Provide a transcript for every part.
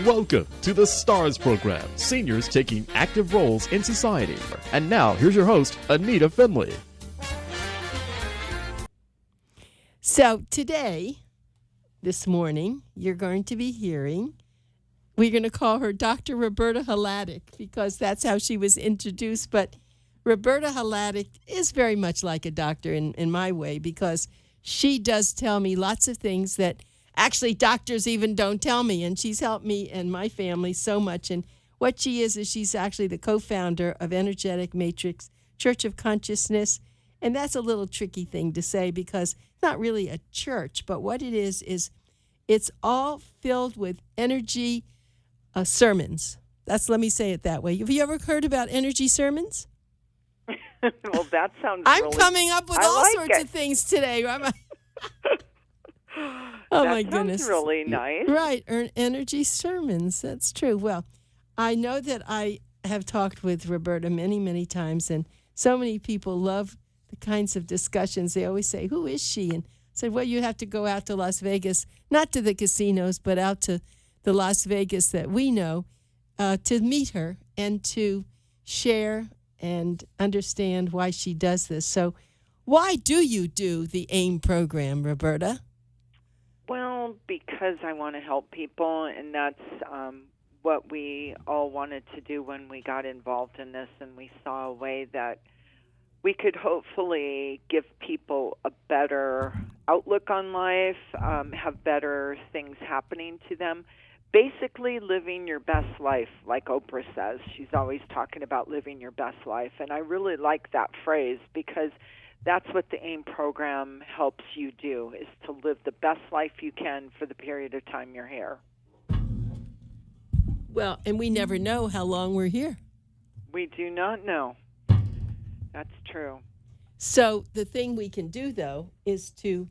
Welcome to the STARS program, seniors taking active roles in society. And now, here's your host, ANITA FINLEY. So today, this morning, you're going to be hearing, we're going to call her Dr. Roberta Hladek because that's how she was introduced. But Roberta Hladek is very much like a doctor in my way because she does tell me lots of things that actually doctors even don't tell me. And she's helped me and my family so much. And what she is she's actually the co-founder of Energetic Matrix Church of Consciousness. And that's a little tricky thing to say because it's not really a church, but what it is it's all filled with energy sermons. Let me say it that way. Have you ever heard about energy sermons? Well, that sounds I'm coming up with all sorts it. of things today. Oh, my goodness. Sounds really nice. Right, energy sermons. That's true. Well, I know that I have talked with Roberta many, many times, and so many people love the kinds of discussions. They always say, who is she? And I said, well, you have to go out to Las Vegas, not to the casinos, but out to the Las Vegas that we know, to meet her and to share and understand why she does this. So why do you do the AIM program, Roberta? Well, because I want to help people, and that's what we all wanted to do when we got involved in this, and we saw a way that we could hopefully give people a better outlook on life, have better things happening to them. Basically, living your best life, like Oprah says. She's always talking about living your best life, and I really like that phrase because that's what the AIM program helps you do, is to live the best life you can for the period of time you're here. Well, and we never know how long we're here. We do not know. That's true. So the thing we can do, though, is to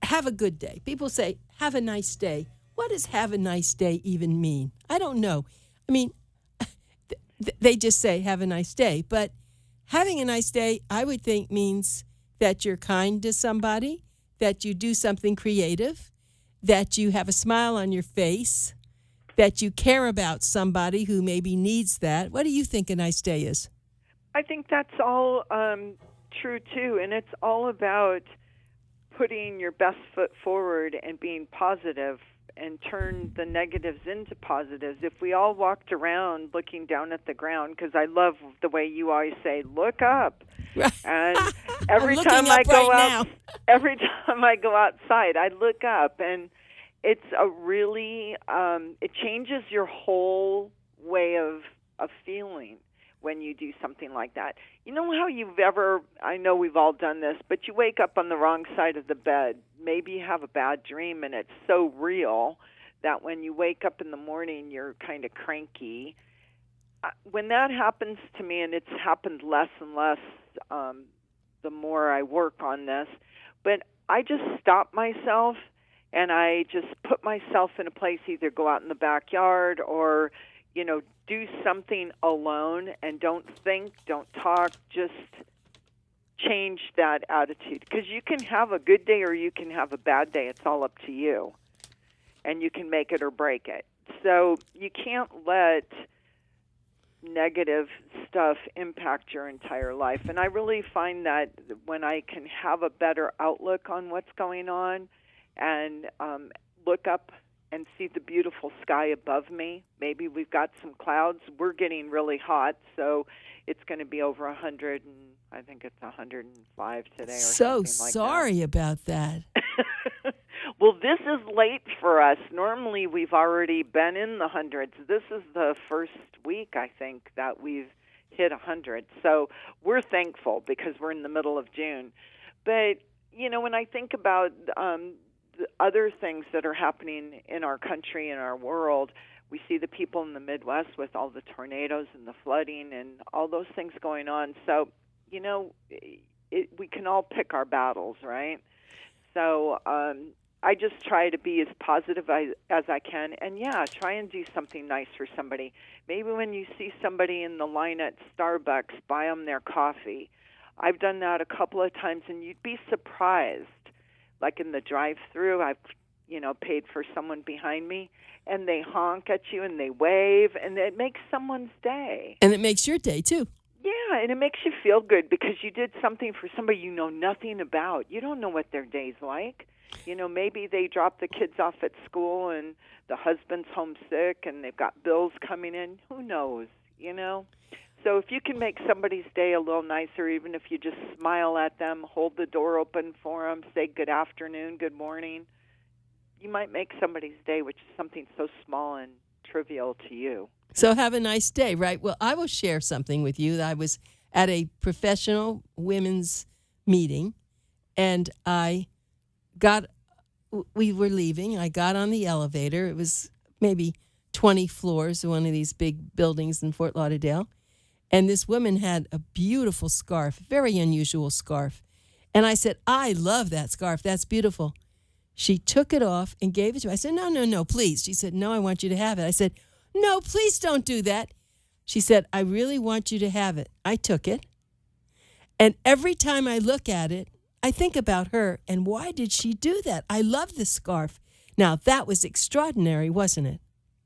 have a good day. People say, have a nice day. What does have a nice day even mean? I don't know. I mean, they just say, have a nice day. But having a nice day, I would think, means that you're kind to somebody, that you do something creative, that you have a smile on your face, that you care about somebody who maybe needs that. What do you think a nice day is? I think that's all true, too, and it's all about putting your best foot forward and being positive and turn the negatives into positives. If we all walked around looking down at the ground, because I love the way you always say, look up. And every time I go outside, I look up, and it's a really, it changes your whole way of feeling when you do something like that. You know how I know we've all done this, but you wake up on the wrong side of the bed. Maybe you have a bad dream, and it's so real that when you wake up in the morning, you're kind of cranky. When that happens to me, and it's happened less and less the more I work on this, but I just stop myself, and I just put myself in a place, either go out in the backyard or, do something alone, and don't think, don't talk, just change that attitude. Because you can have a good day or you can have a bad day. It's all up to you. And you can make it or break it. So you can't let negative stuff impact your entire life. And I really find that when I can have a better outlook on what's going on and look up and see the beautiful sky above me. Maybe we've got some clouds. We're getting really hot, so it's going to be over 100, and I think it's 105 today or something like that. So sorry about that. Well, this is late for us. Normally, we've already been in the hundreds. This is the first week, I think, that we've hit 100. So we're thankful because we're in the middle of June. But, when I think about other things that are happening in our country and our world, we see the people in the Midwest with all the tornadoes and the flooding and all those things going on. So, we can all pick our battles, right? So I just try to be as positive as I can. And, try and do something nice for somebody. Maybe when you see somebody in the line at Starbucks, buy them their coffee. I've done that a couple of times, and you'd be surprised. Like in the drive-thru, I've paid for someone behind me, and they honk at you and they wave, and it makes someone's day. And it makes your day, too. Yeah, and it makes you feel good because you did something for somebody you know nothing about. You don't know what their day's like. Maybe they drop the kids off at school and the husband's homesick and they've got bills coming in. Who knows, So if you can make somebody's day a little nicer, even if you just smile at them, hold the door open for them, say good afternoon, good morning, you might make somebody's day, which is something so small and trivial to you. So have a nice day, right? Well, I will share something with you. I was at a professional women's meeting, and we were leaving. I got on the elevator. It was maybe 20 floors of one of these big buildings in Fort Lauderdale. And this woman had a beautiful scarf, very unusual scarf. And I said, I love that scarf. That's beautiful. She took it off and gave it to me. I said, no, please. She said, no, I want you to have it. I said, no, please don't do that. She said, I really want you to have it. I took it. And every time I look at it, I think about her. And why did she do that? I love this scarf. Now, that was extraordinary, wasn't it?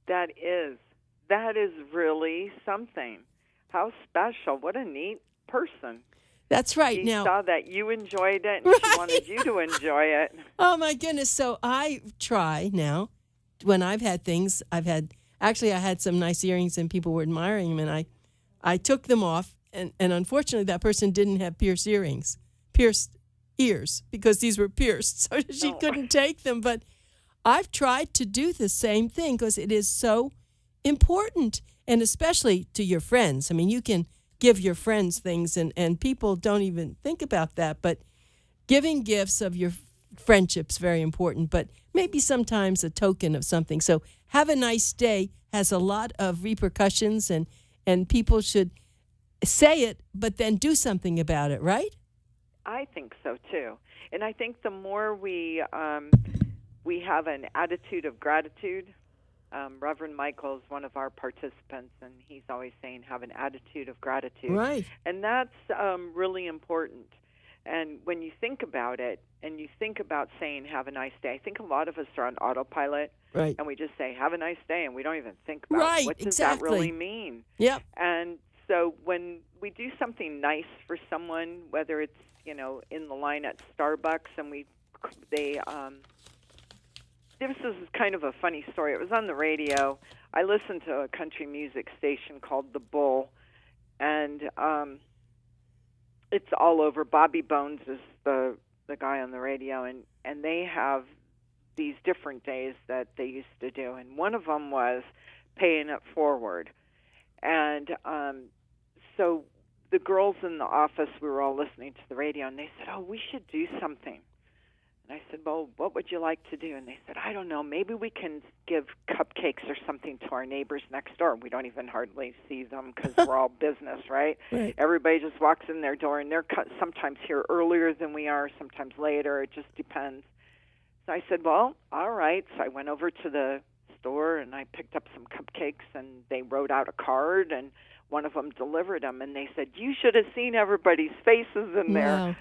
That is really something. How special. What a neat person. That's right. She now saw that you enjoyed it, and right. She wanted you to enjoy it. Oh, my goodness. So I try now, when I've had things, I had some nice earrings and people were admiring them, and I took them off, and unfortunately that person didn't have pierced ears, because these were pierced, so she couldn't take them. But I've tried to do the same thing because it is so important, and especially to your friends. I mean, you can give your friends things, and people don't even think about that, but giving gifts of your friendship's very important, but maybe sometimes a token of something. So have a nice day has a lot of repercussions, and people should say it, but then do something about it, right? I think so, too. And I think the more we have an attitude of gratitude, Reverend Michael is one of our participants, and he's always saying have an attitude of gratitude. Right. And that's really important. And when you think about it, and you think about saying have a nice day, I think a lot of us are on autopilot, right. And we just say have a nice day, and we don't even think about right, what does exactly. that really mean. Yep. And so when we do something nice for someone, whether it's in the line at Starbucks, and this is kind of a funny story. It was on the radio. I listened to a country music station called The Bull, and it's all over. Bobby Bones is the guy on the radio, and they have these different days that they used to do, and one of them was paying it forward. And so the girls in the office, we were all listening to the radio, and they said, oh, we should do something. And I said, well, what would you like to do? And they said, I don't know, maybe we can give cupcakes or something to our neighbors next door. We don't even hardly see them because we're all business, right? Right? Everybody just walks in their door, and they're sometimes here earlier than we are, sometimes later. It just depends. So I said, well, all right. So I went over to the store, and I picked up some cupcakes, and they wrote out a card, and one of them delivered them. And they said, you should have seen everybody's faces in there. Wow.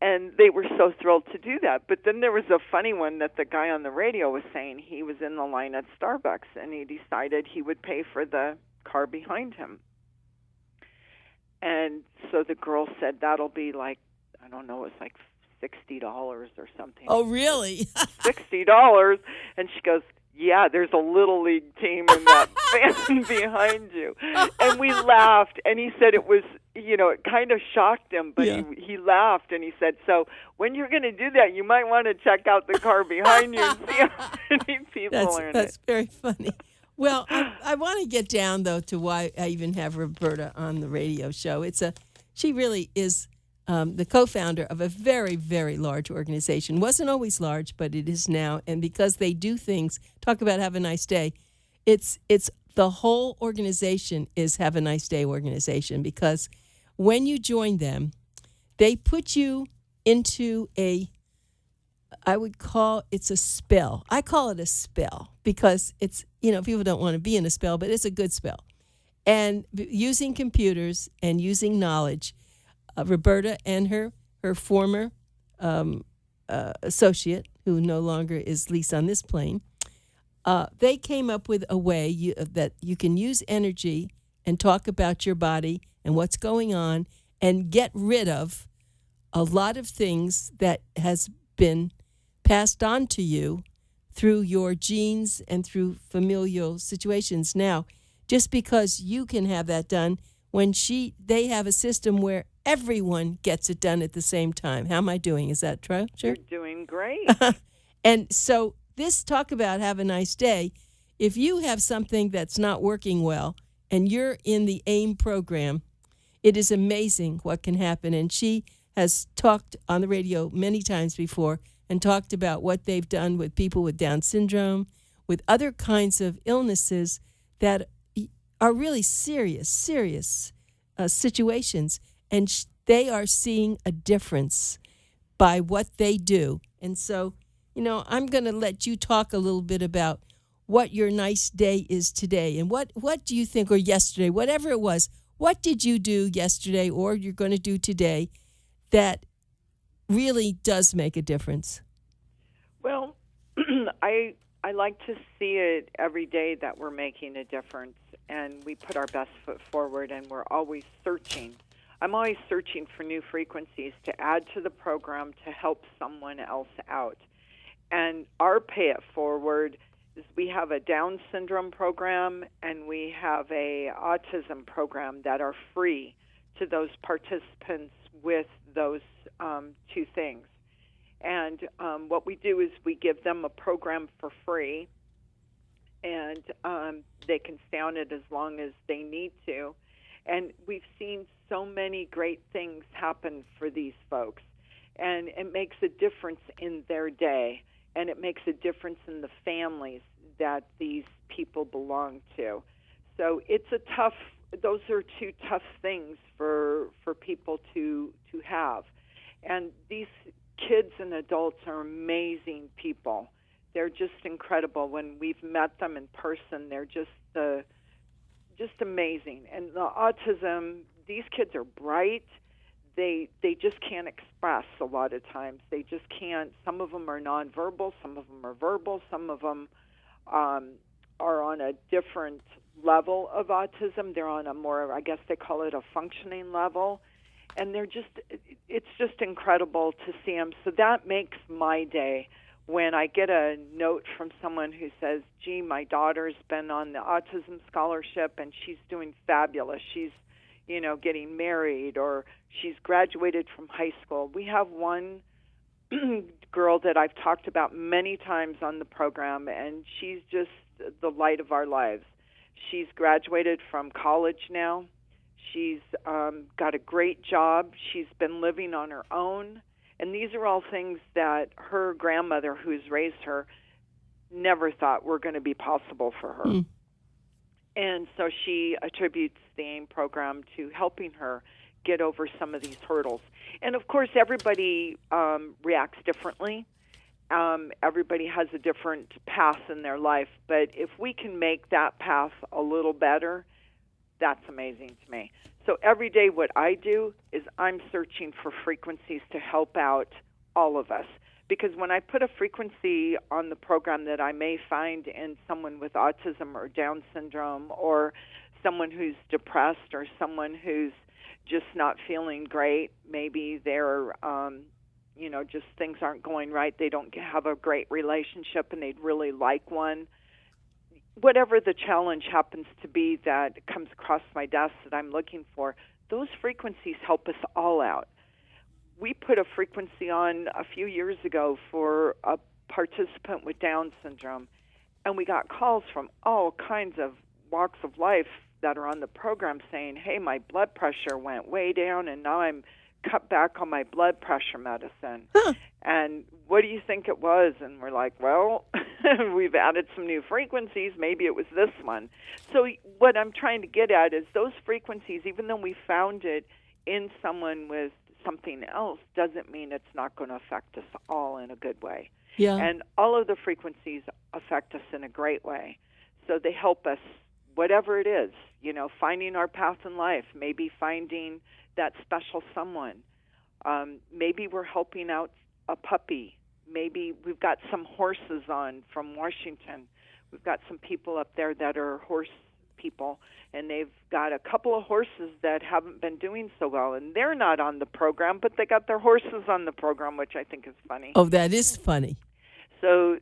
And they were so thrilled to do that. But then there was a funny one that the guy on the radio was saying. He was in the line at Starbucks, and he decided he would pay for the car behind him. And so the girl said, that'll be like, I don't know, it was like $60 or something. Oh, really? $60. And she goes, yeah, there's a Little League team in that van behind you. And we laughed, and he said it was, it kind of shocked him, but yeah. he laughed, and he said, so when you're going to do that, you might want to check out the car behind you and see how many people are in it. That's very funny. Well, I want to get down, though, to why I even have Roberta on the radio show. She really is the co-founder of a very, very large organization. Wasn't always large, but it is now. And because they do things, talk about Have a Nice Day, it's the whole organization is Have a Nice Day organization, because when you join them, they put you into I would call it's a spell. I call it a spell because it's, people don't want to be in a spell, but it's a good spell. And using computers and using knowledge, Roberta and her former associate, who no longer is least on this plane, they came up with a way that you can use energy and talk about your body and what's going on and get rid of a lot of things that has been passed on to you through your genes and through familial situations. Now, just because you can have that done, they have a system where everyone gets it done at the same time. How am I doing? Is that true? Sure. You're doing great. And so this talk about have a nice day. If you have something that's not working well and you're in the AIM program, it is amazing what can happen. And she has talked on the radio many times before and talked about what they've done with people with Down syndrome, with other kinds of illnesses that are really serious situations. And they are seeing a difference by what they do. And so, I'm going to let you talk a little bit about what your nice day is today. And what do you think, or yesterday, whatever it was, what did you do yesterday or you're going to do today that really does make a difference? Well, I like to see it every day that we're making a difference, and we put our best foot forward, and we're always searching. I'm always searching for new frequencies to add to the program to help someone else out. And our Pay It Forward is we have a Down syndrome program and we have a autism program that are free to those participants with those two things. And what we do is we give them a program for free, and they can stay on it as long as they need to. And we've seen so many great things happen for these folks. And it makes a difference in their day, and it makes a difference in the families that these people belong to. So those are two tough things for people to have. And these kids and adults are amazing people. They're just incredible. When we've met them in person, they're just amazing. And the autism, these kids are bright. They just can't express a lot of times. They just can't. Some of them are nonverbal. Some of them are verbal. Some of them are on a different level of autism. They're on a more, I guess they call it a functioning level. And it's just incredible to see them. So that makes my day when I get a note from someone who says, gee, my daughter's been on the autism scholarship and she's doing fabulous. She's, getting married, or she's graduated from high school. We have one girl that I've talked about many times on the program, and she's just the light of our lives. She's graduated from college now. She's got a great job. She's been living on her own. And these are all things that her grandmother, who's raised her, never thought were going to be possible for her. Mm. And so she attributes the AIM program to helping her get over some of these hurdles. And, of course, everybody reacts differently. Everybody has a different path in their life. But if we can make that path a little better, that's amazing to me. So every day what I do is I'm searching for frequencies to help out all of us. Because when I put a frequency on the program that I may find in someone with autism or Down syndrome, or someone who's depressed, or someone who's just not feeling great, maybe they're, just things aren't going right, they don't have a great relationship and they'd really like one. Whatever the challenge happens to be that comes across my desk that I'm looking for, those frequencies help us all out. We put a frequency on a few years ago for a participant with Down syndrome, and we got calls from all kinds of walks of life that are on the program saying, hey, my blood pressure went way down, and now I'm cut back on my blood pressure medicine. Huh. And what do you think it was? And we're like, well, we've added some new frequencies. Maybe it was this one. So what I'm trying to get at is those frequencies, even though we found it in someone with something else, doesn't mean it's not going to affect us all in a good way. Yeah. And all of the frequencies affect us in a great way. So they help us, whatever it is, finding our path in life, maybe finding that special someone. Maybe we're helping out a puppy maybe we've got some horses on from Washington. We've got some people up there that are horse people, and they've got a couple of horses that haven't been doing so well, and they're not on the program, but they got their horses on the program, which I think is funny. Oh, that is funny. So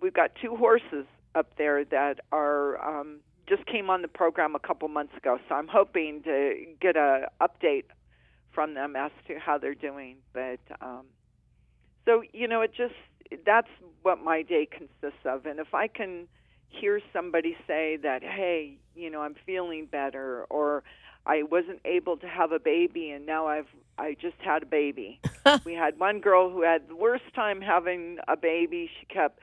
we've got 2 horses up there that are just came on the program a couple months ago, so I'm hoping to get a update from them as to how they're doing. But so, that's what my day consists of. And if I can hear somebody say that, hey, I'm feeling better, or I wasn't able to have a baby and now I just had a baby. We had one girl who had the worst time having a baby. She kept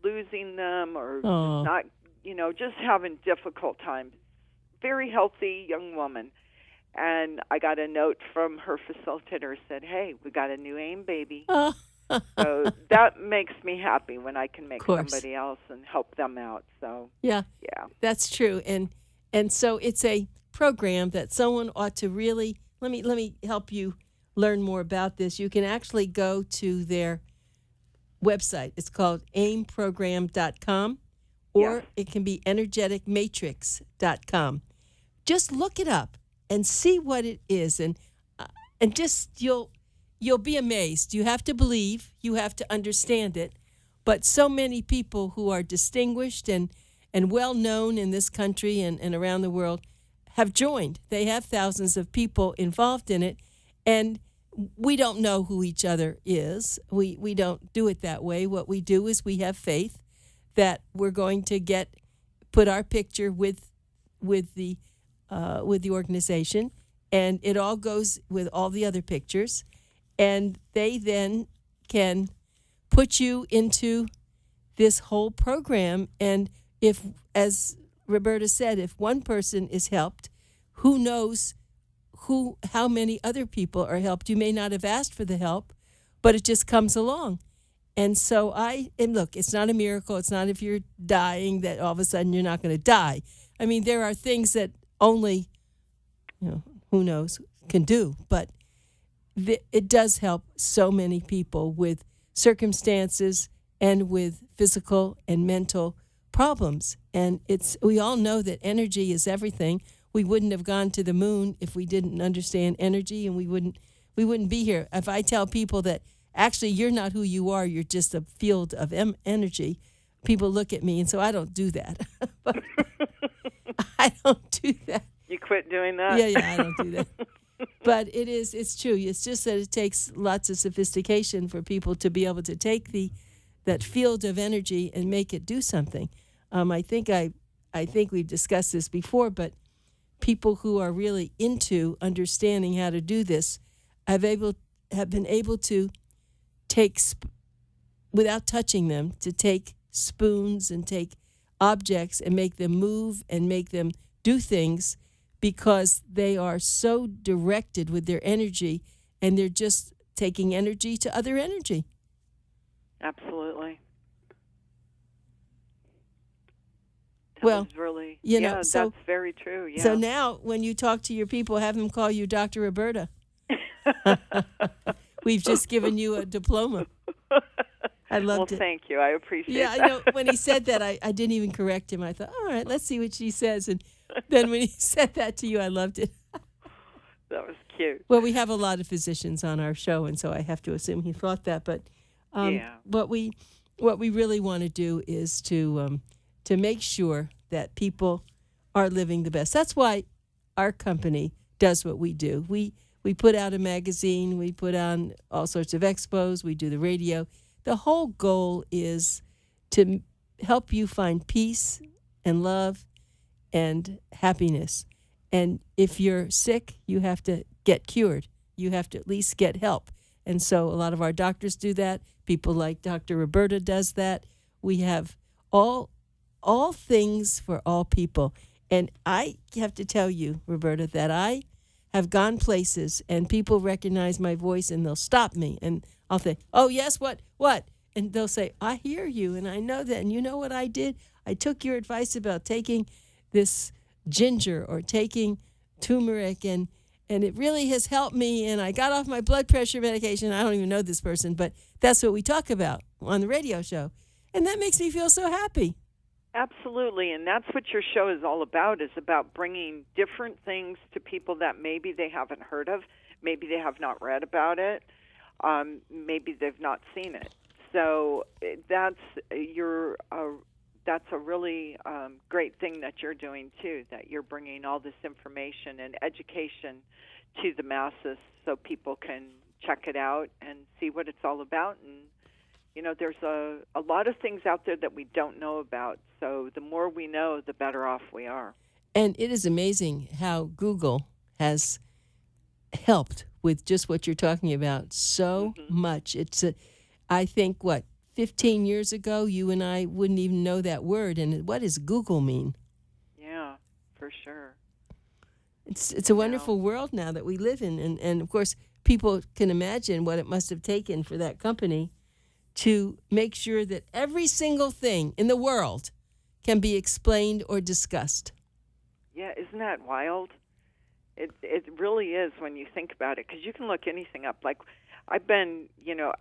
losing them or not, just having difficult times. Very healthy young woman. And I got a note from her facilitator, said, hey, we got a new AIM baby. So that makes me happy when I can make somebody else and help them out. So yeah, that's true. And so it's a program that someone ought to really let me help you learn more about this. You can actually go to their website. It's called aimprogram.com, or it can be energeticmatrix.com. Just look it up and see what it is, and just you'll be amazed. You have to believe, you have to understand it, but so many people who are distinguished and well known in this country and around the world have joined. They have thousands of people involved in it, and we don't know who each other is. We don't do it that way. What we do is we have faith that we're going to put our picture with the organization, and it all goes with all the other pictures, and they then can put you into this whole program. And if, as Roberta said, if one person is helped, who knows how many other people are helped. You may not have asked for the help, but it just comes along. And so look, it's not a miracle. It's not if you're dying that all of a sudden you're not going to die. I mean, there are things that only, who knows, can do. But it does help so many people with circumstances and with physical and mental problems. And we all know that energy is everything. We wouldn't have gone to the moon if we didn't understand energy, and we wouldn't be here. If I tell people that actually you're not who you are, you're just a field of energy, people look at me, and so I don't do that. I don't do that. You quit doing that? Yeah, I don't do that. But it's true. It's just that it takes lots of sophistication for people to be able to take that field of energy and make it do something. I think we've discussed this before, but people who are really into understanding how to do this have been able to take, without touching them, to take spoons and take objects and make them move and make them do things, because they are so directed with their energy, and they're just taking energy to other energy. Absolutely. Well, really, so that's very true. Yeah. So now, when you talk to your people, have them call you Dr. Roberta. We've just given you a diploma. I loved it. Well, thank you. I appreciate that. Yeah, when he said that, I didn't even correct him. I thought, all right, let's see what she says. And then when he said that to you, I loved it. That was cute. Well, we have a lot of physicians on our show, and so I have to assume he thought that. But what we really want to do is to make sure that people are living the best. That's why our company does what we do. We put out a magazine. We put on all sorts of expos. We do the radio. The whole goal is to help you find peace and love and happiness. And if you're sick, you have to get cured. You have to at least get help. And so a lot of our doctors do that. People like Dr. Roberta does that. We have all things for all people. And I have to tell you, Roberta, that I have gone places and people recognize my voice and they'll stop me. And I'll say, oh, yes, what? And they'll say, I hear you and I know that. And you know what I did? I took your advice about taking this ginger or taking turmeric, and and it really has helped me, and I got off my blood pressure medication. I don't even know this person, but that's what we talk about on the radio show. And that makes me feel so happy. Absolutely, and that's what your show is all about, is about bringing different things to people that maybe they haven't heard of, maybe they have not read about it, maybe they've not seen it. So that's a really great thing that you're doing, too, that you're bringing all this information and education to the masses so people can check it out and see what it's all about. And, you know, there's a lot of things out there that we don't know about. So the more we know, the better off we are. And it is amazing how Google has helped with just what you're talking about so much. I think, 15 years ago, you and I wouldn't even know that word. And what does Google mean? Yeah, for sure. It's a wonderful world now that we live in. And of course, people can imagine what it must have taken for that company to make sure that every single thing in the world can be explained or discussed. Yeah, isn't that wild? It really is when you think about it, because you can look anything up. Like, I've been,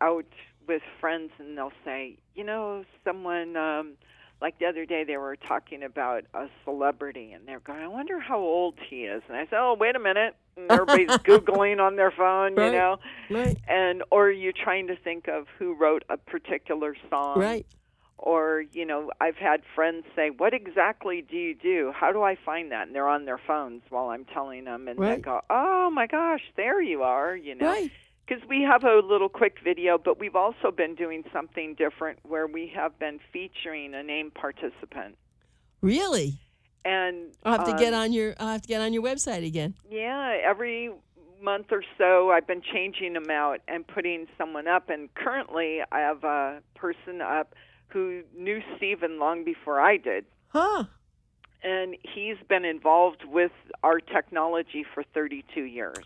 out with friends, and they'll say, someone, like the other day they were talking about a celebrity, and they're going, I wonder how old he is. And I said, oh, wait a minute. And everybody's Googling on their phone, Right. Or you're trying to think of who wrote a particular song. Right. Or, I've had friends say, what exactly do you do? How do I find that? And they're on their phones while I'm telling them. And they go, oh, my gosh, there you are, Right. Because we have a little quick video, but we've also been doing something different where we have been featuring a named participant. Really? And I'll have to get on your website again. Yeah, every month or so I've been changing them out and putting someone up. And currently I have a person up who knew Stephen long before I did. Huh. And he's been involved with our technology for 32 years.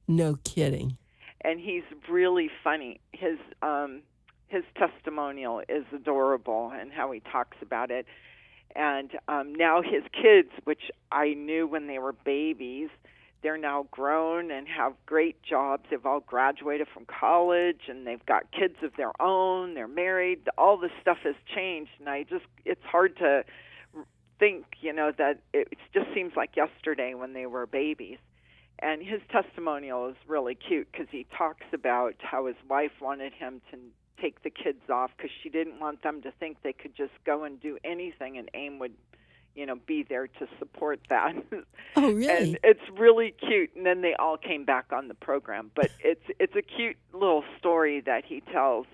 No kidding. And he's really funny. His testimonial is adorable, and how he talks about it. And now his kids, which I knew when they were babies, they're now grown and have great jobs. They've all graduated from college, and they've got kids of their own. They're married. All this stuff has changed, and it's hard to think, that it just seems like yesterday when they were babies. And his testimonial is really cute because he talks about how his wife wanted him to take the kids off because she didn't want them to think they could just go and do anything, and AIM would, be there to support that. Oh, really? And it's really cute. And then they all came back on the program. But it's a cute little story that he tells.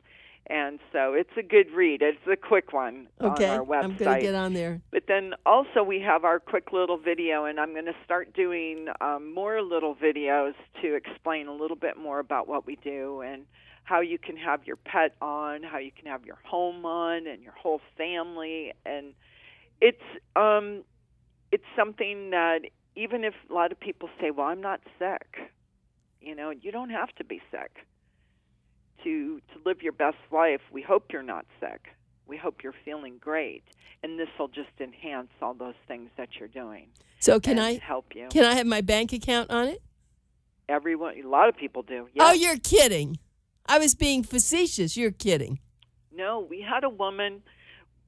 And so it's a good read. It's a quick one on our website. I'm going to get on there. But then also we have our quick little video, and I'm going to start doing more little videos to explain a little bit more about what we do and how you can have your pet on, how you can have your home on, and your whole family. And it's something that even if a lot of people say, well, I'm not sick, you don't have to be sick. To live your best life, we hope you're not sick. We hope you're feeling great, and this will just enhance all those things that you're doing. So can I help you? Can I have my bank account on it? A lot of people do. Yes. Oh, you're kidding! I was being facetious. You're kidding. No, we had a woman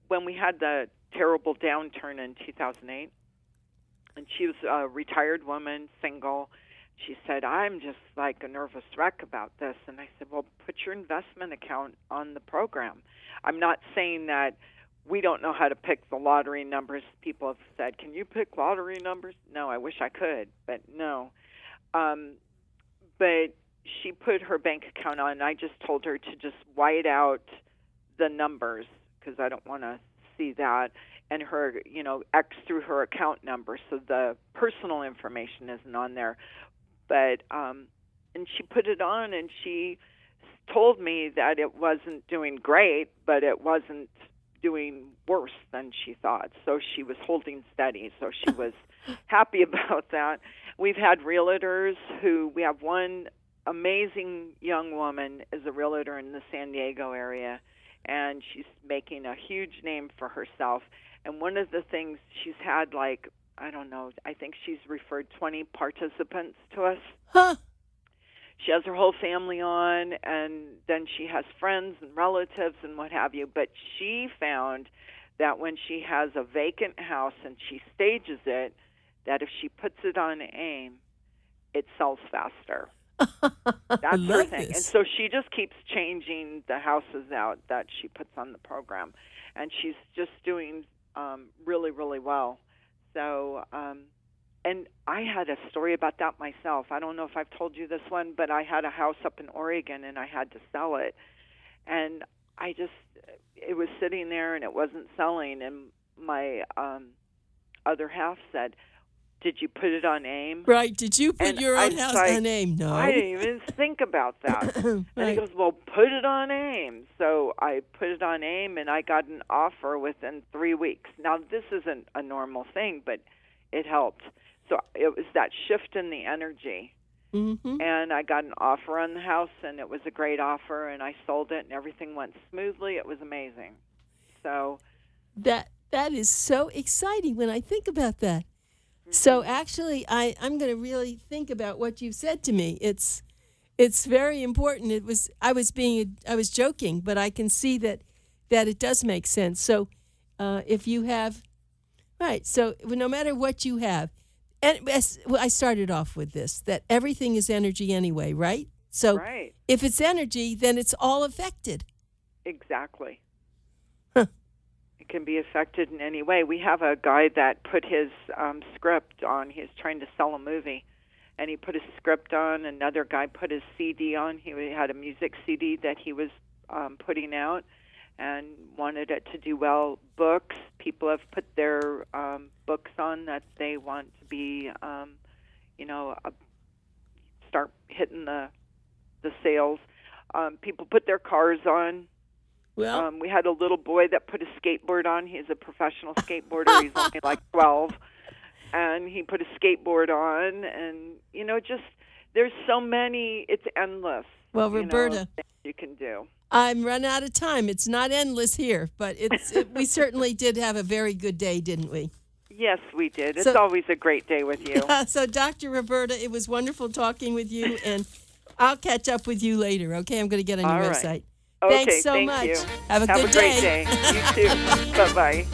when we had the terrible downturn in 2008, and she was a retired woman, single. She said, I'm just like a nervous wreck about this. And I said, well, put your investment account on the program. I'm not saying that we don't know how to pick the lottery numbers. People have said, can you pick lottery numbers? No, I wish I could, but no. But she put her bank account on, and I just told her to just white out the numbers because I don't want to see that, and her, X through her account number so the personal information isn't on there. But and she put it on, and she told me that it wasn't doing great, but it wasn't doing worse than she thought. So she was holding steady. So she was happy about that. We've had realtors we have one amazing young woman is a realtor in the San Diego area, and she's making a huge name for herself. And one of the things she's had, like, I don't know, I think she's referred 20 participants to us. Huh. She has her whole family on, and then she has friends and relatives and what have you. But she found that when she has a vacant house and she stages it, that if she puts it on AIM, it sells faster. That's her thing. And so she just keeps changing the houses out that she puts on the program. And she's just doing really, really well. So, and I had a story about that myself. I don't know if I've told you this one, but I had a house up in Oregon, and I had to sell it. And it was sitting there, and it wasn't selling. And my other half said, "Did you put it on AIM?" Right. Did you put your own house on AIM? No. I didn't even think about that. Right. And he goes, "Well, put it on AIM." So I put it on AIM, and I got an offer within 3 weeks. Now, this isn't a normal thing, but it helped. So it was that shift in the energy. Mm-hmm. And I got an offer on the house, and it was a great offer, and I sold it, and everything went smoothly. It was amazing. So that is so exciting when I think about that. So actually, I'm going to really think about what you said to me. It's very important. I was joking, but I can see that it does make sense. So if you have, right, so no matter what you have, and I started off with this, that everything is energy anyway, right? So right. If it's energy, then it's all affected. Exactly. Huh. It can be affected in any way. We have a guy that put his script on. He was trying to sell a movie, and he put his script on. Another guy put his CD on. He had a music CD that he was putting out and wanted it to do well. Books, people have put their books on that they want to be, start hitting the sales. People put their cars on. Well, we had a little boy that put a skateboard on. He's a professional skateboarder. He's only like 12. And he put a skateboard on. And, just there's so many. It's endless. Well, Roberta, things you can do. I'm run out of time. It's not endless here, but we certainly did have a very good day, didn't we? Yes, we did. It's always a great day with you. So, Dr. Roberta, it was wonderful talking with you, and I'll catch up with you later, okay? I'm going to get on your website. Okay, Thanks so much. You. Have a good great day. You too. Bye-bye.